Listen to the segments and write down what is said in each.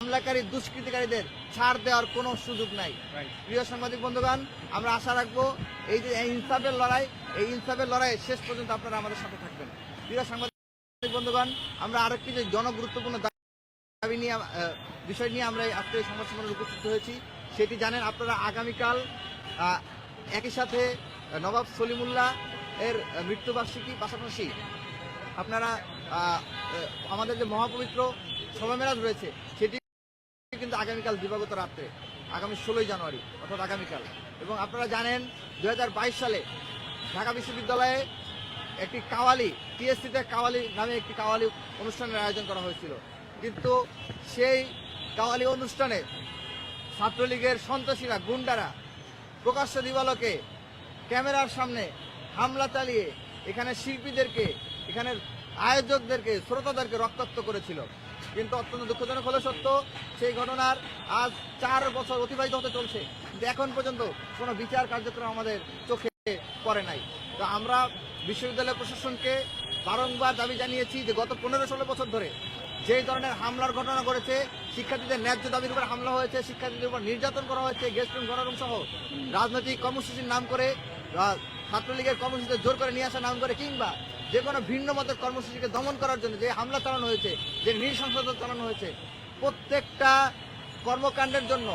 হামলাকারী দুষ্কৃতিকারীদের ছাড় দেওয়ার কোনো সুযোগ নাই। প্রিয় সাংবাদিক বন্ধুগণ, আমরা আশা রাখবো এই যে ইনসাফের লড়াই শেষ পর্যন্ত আপনারা আমাদের সাথে থাকবেন। প্রিয় সাংবাদিক বন্ধুগণ, আমরা আরেকটি যে জনগুরুত্বপূর্ণ দাবি নিয়ে বিষয় নিয়ে আমরা আজকে এই সংবাদ সম্মেলনে উপস্থিত হয়েছি, সেটি জানেন আপনারা। আগামীকাল একই সাথে নবাব সলিমুল্লাহ এর মৃত্যুবার্ষিকী, পাশাপাশি আপনারা আমাদের যে মহাপবিত্র শবে মেরাজ রয়েছে সেটি কিন্তু আগামীকাল দিবাগত রাত্রে, আগামী 16 জানুয়ারি অর্থাৎ আগামীকাল। এবং আপনারা জানেন 2022 সালে ঢাকা বিশ্ববিদ্যালয়ে একটি কাওয়ালি, টিএসসিতে কাওয়ালি নামে একটি কাওয়ালি অনুষ্ঠানের আয়োজন করা হয়েছিল, কিন্তু সেই কাওয়ালি অনুষ্ঠানে ছাত্রলীগের সন্ত্রাসীরা, গুন্ডারা প্রকাশ্য দিবালোকে ক্যামেরার সামনে হামলা চালিয়ে এখানে শিল্পীদেরকে, এখানে আয়োজকদেরকে, শ্রোতাদেরকে রক্তাক্ত করেছিল। কিন্তু অত্যন্ত দুঃখজনক হলে সত্য, সেই ঘটনার আজ 4 বছর অতিবাহিত হতে চলছে, কিন্তু এখন পর্যন্ত কোনো বিচার কার্যক্রম আমাদের চোখে পড়ে নাই। তো আমরা বিশ্ববিদ্যালয় প্রশাসনকে বারংবার দাবি জানিয়েছি যে গত 15-16 বছর ধরে যে ধরনের হামলার ঘটনা ঘটেছে, শিক্ষার্থীদের ন্যায্য দাবির উপর হামলা হয়েছে, শিক্ষার্থীদের উপর নির্যাতন করা হয়েছে, গেস্ট রুম গণরুম সহ রাজনৈতিক কর্মসূচির নাম করে, ছাত্রলীগের কর্মসূচিতে জোর করে নিয়ে আসার নাম করে, কিংবা যে কোনো ভিন্ন মতের কর্মসূচিকে দমন করার জন্য যে হামলা চালানো হয়েছে, যে নৃশংসতা চালানো হয়েছে, প্রত্যেকটা কর্মকাণ্ডের জন্য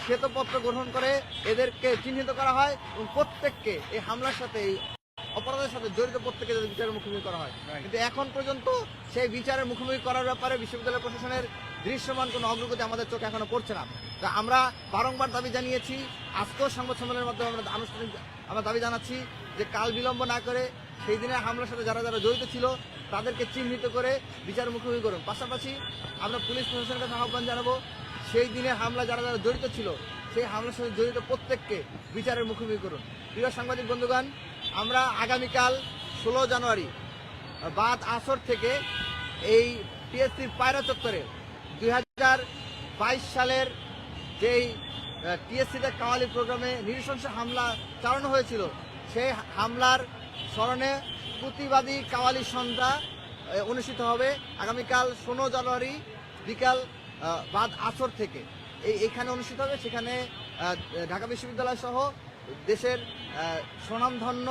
শ্বেতপত্র গ্রহণ করে এদেরকে চিহ্নিত করা হয় এবং প্রত্যেককে এই হামলার সাথে, এই অপরাধের সাথে জড়িত প্রত্যেককে যাতে বিচারের মুখোমুখি করা হয়। কিন্তু এখন পর্যন্ত সেই বিচারের মুখোমুখি করার ব্যাপারে বিশ্ববিদ্যালয় প্রশাসনের দৃশ্যমান কোনো অগ্রগতি আমাদের চোখে এখনো পড়ছে না। তা আমরা বারংবার দাবি জানিয়েছি, আজকেও সংবাদ সম্মেলনের মাধ্যমে আমরা দাবি জানাচ্ছি যে কাল বিলম্ব না করে সেই দিনের হামলার সাথে যারা যারা জড়িত ছিল তাদেরকে চিহ্নিত করে বিচারের মুখোমুখি করুন। পাশাপাশি আমরা পুলিশ প্রশাসনের কাছে আহ্বান জানাবো, সেই দিনের হামলা যারা যারা জড়িত ছিল সেই হামলার সাথে জড়িত প্রত্যেককে বিচারের মুখোমুখি করুন। প্রিয় সাংবাদিক বন্ধুগণ, আমরা আগামীকাল 16 জানুয়ারি বাদ আসর থেকে এই টিএসসির পায়রা চত্বরে 2022 সালের যেই টিএসসিতে কাওয়ালি প্রোগ্রামে নৃশংস হামলা চালানো হয়েছিল, সেই হামলার স্মরণে প্রতিবাদী কাওয়ালি সন্ধ্যা অনুষ্ঠিত হবে আগামীকাল 16 জানুয়ারি বিকাল বাদ আসর থেকে। এইখানে অনুষ্ঠিত হবে। সেখানে ঢাকা বিশ্ববিদ্যালয় সহ দেশের স্বনামধন্য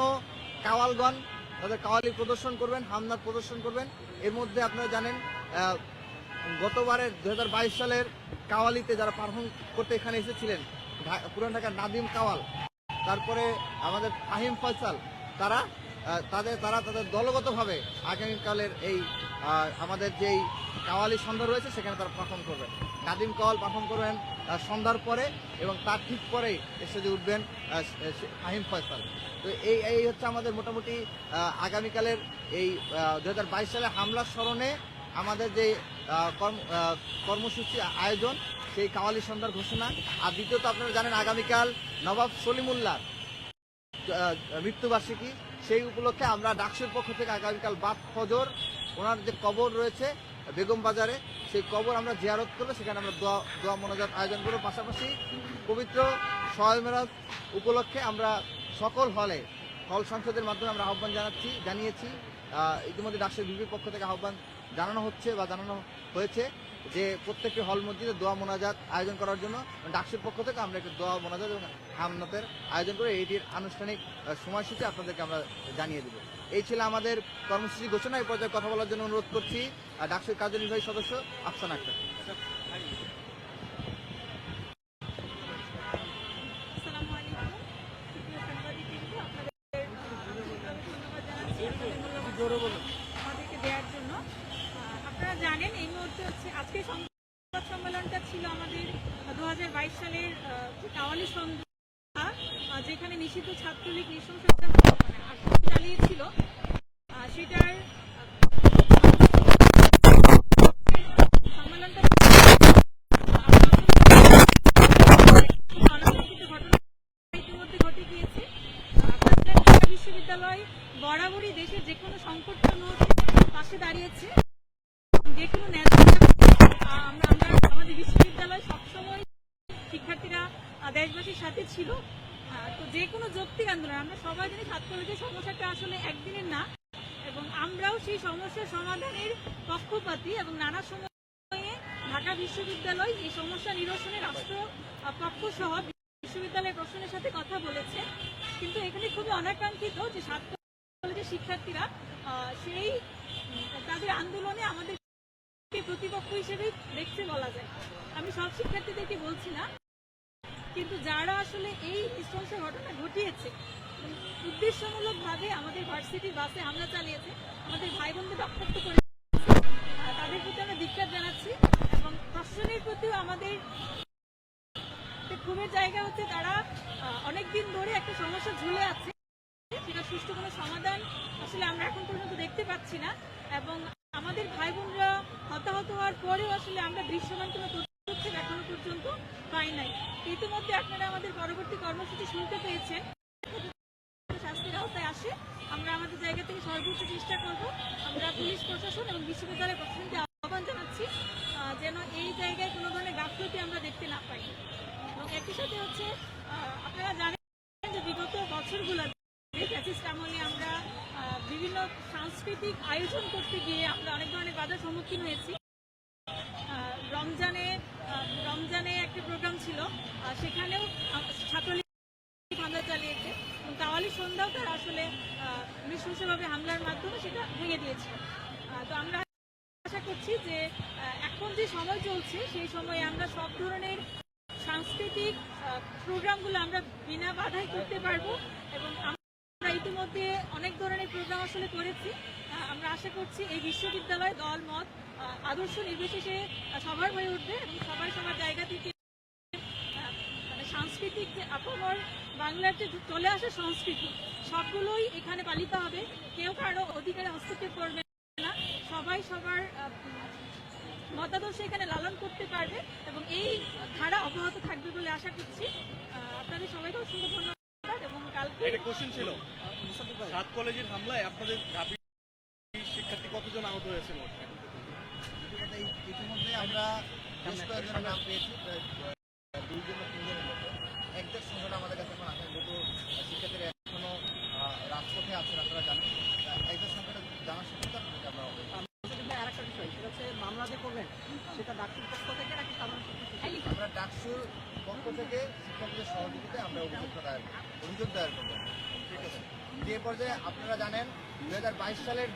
কাওয়ালগণ তাদের কাওয়ালি প্রদর্শন করবেন, হামলার প্রদর্শন করবেন। এর মধ্যে আপনারা জানেন গতবারের 2022 সালের কাওয়ালিতে যারা পারফর্ম করতে এখানে এসেছিলেন, পুরান ঢাকার নাদিম কাওয়াল, তারপরে আমাদের ফাহিম ফয়সাল, তারা তাদের দলগতভাবে আগামীকালের এই আমাদের যেই কাওয়ালি সন্ধ্যা রয়েছে সেখানে তারা পারফর্ম করবেন। নাদিম কাওয়াল পারফর্ম করবেন সন্ধ্যার পরে এবং তার ঠিক পরেই স্টেজে উঠবেন ফাহিম ফয়সাল। তো এই হচ্ছে আমাদের মোটামুটি আগামীকালের এই 2022 সালে হামলার স্মরণে আমাদের যে কর্মসূচি আয়োজন, সেই কাওয়ালি সন্ধ্যার ঘোষণা। আর দ্বিতীয়ত আপনারা জানেন আগামীকাল নবাব সলিমুল্লাহ মৃত্যুবার্ষিকী, সেই উপলক্ষে আমরা ডাকসুর পক্ষ থেকে আগামীকাল বাদ ফজর ওনার যে কবর রয়েছে বেগম বাজারে, সেই কবর আমরা জিয়ারত করলে সেখানে আমরা দোয়া মোনাজাত আয়োজন করব। পাশাপাশি পবিত্র শবে মেরাজ উপলক্ষে আমরা সকল হল সংসদের মাধ্যমে আমরা আহ্বান জানিয়েছি। ইতিমধ্যে ডাকসুর বিপির পক্ষ থেকে আহ্বান জানানো হয়েছে যে প্রত্যেকটি হল মসজিদে দোয়া মোনাজাত আয়োজন করার জন্য ডাকসুর পক্ষ থেকে আমরা একটি দোয়া মোনাজাত এবং হামনাতের আয়োজন করে এইটির আনুষ্ঠানিক সময়সূচি আপনাদেরকে আমরা জানিয়ে দেব। এই ছিল আমাদের কর্মসূচি ঘোষণা। এই পর্যায়ে কথা বলার জন্য অনুরোধ করছি ডাকসুর কার্যনির্বাহী সদস্য আফসানা আক্তার। আমাদেরকে দেওয়ার জন্য। আপনারা জানেন এই মুহূর্তে হচ্ছে আজকে সংবাদ সম্মেলনটা ছিল আমাদের 2022 সালের কাওয়ালি সন্ধ্যা, যেখানে নিষিদ্ধ ছাত্রলীগ নৃশংসতা চালিয়েছিল, সেটার সম্মেলনটা ঘটনা ইতিমধ্যে ঘটে গিয়েছে। ঢাকা বিশ্ববিদ্যালয় বরাবরই দেশের যে কোনো সংকটপূর্ণ পাশে দাঁড়িয়েছে, যে কোনো আমরা আমাদের বিশ্ববিদ্যালয় সবসময় শিক্ষার্থীরা দেশবাসীর সাথে ছিল। তো যে কোনো যৌক্তিক আন্দোলন, আমরা সবাই জানি ছাত্রলীগের সমস্যাটা আসলে একদিনের না, এবং আমরাও সেই সমস্যার সমাধানের পক্ষপাতী এবং নানা সময়ে ঢাকা বিশ্ববিদ্যালয় এই সমস্যা নিরসনে রাষ্ট্র পক্ষ সহ বিশ্ববিদ্যালয়ের প্রশাসনের সাথে কথা বলেছে, কিন্তু এখানে খুবই অনাকাঙ্ক্ষিত যে 7 কলেজের শিক্ষার্থীরা সেই তাদের আন্দোলনে আমাদের প্রতিপক্ষ হিসেবেই দেখতে বলা যায়। আমি সব শিক্ষার্থীদেরকে বলছি না, কিন্তু যারা আসলে এই নৃশংস ঘটনা ঘটিয়েছে, উদ্দেশ্যমূলকভাবে আমাদের ভার্সিটির বাসে হামলা চালিয়েছে, আমাদের ভাই বোনদের রক্তাক্ত করেছে, তাদের প্রতি আমরা ধিক্কার জানাচ্ছি এবং প্রশাসনের প্রতিও আমাদের ক্ষোভের জায়গা হচ্ছে তারা অনেকদিন ধরে একটা সমস্যা ঝুলে আছে, সেটা সুষ্ঠু কোনো সমাধান আসলে আমরা এখন পর্যন্ত দেখতে পাচ্ছি না এবং আমাদের ভাই বোনরা হতাহত হওয়ার পরেও আসলে আমরা দৃশ্যমান কোনো পদক্ষেপ এখনো পর্যন্ত পাই নাই। ইতিমধ্যে আপনারা আমাদের পরবর্তী কর্মসূচি শুনতে পেয়েছেন, শাস্তির আওতায় আসে আমরা আমাদের জায়গা থেকে সর্বোচ্চ চেষ্টা করব। আমরা পুলিশ প্রশাসন এবং বিশ্ববিদ্যালয় প্রশাসনকে আহ্বান জানাচ্ছি যেন এই জায়গায় কোনো ধরনের গাফলতি আমরা দেখতে না পাই। এবং একই সাথে হচ্ছে আপনারা জানেন যে বিগত বছরগুলোতে ফ্যাসিস্ট আমলে আমরা বিভিন্ন সাংস্কৃতিক আয়োজন করতে গিয়ে আমরা অনেক ধরনের বাধার সম্মুখীন হয়েছি। রমজানে একটা প্রোগ্রাম ছিল, সেখানেও ছাত্রলীগ হামলা চালিয়েছে এবং কাওয়ালি সন্ধ্যাও তারা আসলে নৃশংসভাবে হামলার মাধ্যমে সেটা ভেঙে দিয়েছে। তো আমরা আশা করছি যে এখন যে সময় চলছে সেই সময়ে আমরা সব ধরনের সাংস্কৃতিক প্রোগ্রামগুলো আমরা বিনা বাধায় করতে পারবো এবং আমরা ইতিমধ্যে অনেক ধরনের প্রোগ্রাম আসলে করেছি। আমরা আশা করছি এই বিশ্ববিদ্যালয় দল মত আদর্শ নির্বিশেষে সবার হয়ে উঠবে এবং সবাই সবার জায়গা থেকে মানে সাংস্কৃতিক যে আপামর বাংলার যে চলে আসা সংস্কৃতি সবগুলোই এখানে পালিত হবে, কেউ কারো অধিকারে হস্তক্ষেপ করবে না, সবাই সবার মতাদর্শ এখানে লালন করতে পারবে এবং এই ধারা অব্যাহত থাকবে বলে আশা করছি। আপনাদের সবাইকে অসংখ্য ধন্যবাদ এবং কালকে একটা কোশ্চেন ছিল, 7 কলেজের হামলায় আপনাদের ঢাবি শিক্ষার্থী কতজন আহত হয়েছিল? ইতিমধ্যে আমরা বেশ কয়েকজনের নাম পেয়েছি, প্রায় 2 জন বা 3 জনের মতো। একদের সংখ্যাটা আমাদের কাছে এখন আসেন, যেহেতু শিক্ষার্থীরা এখনো রাজপথে আছেন আপনারা জানেন, একদের সংখ্যাটা জানার সাথে আপনাদেরকে আমরা আরেকটা বিষয়, সেটা হচ্ছে মামলা যে করবেন সেটা ডাক্তার পক্ষ থেকে নাকি সাধারণ আমরা ডাকসুর পক্ষ থেকে শিক্ষার্থীদের সহযোগিতায় আমরা অভিযোগ দায়ের করবো। ঠিক আছে, যে পর্যায়ে আপনারা জানেন 2022 সালের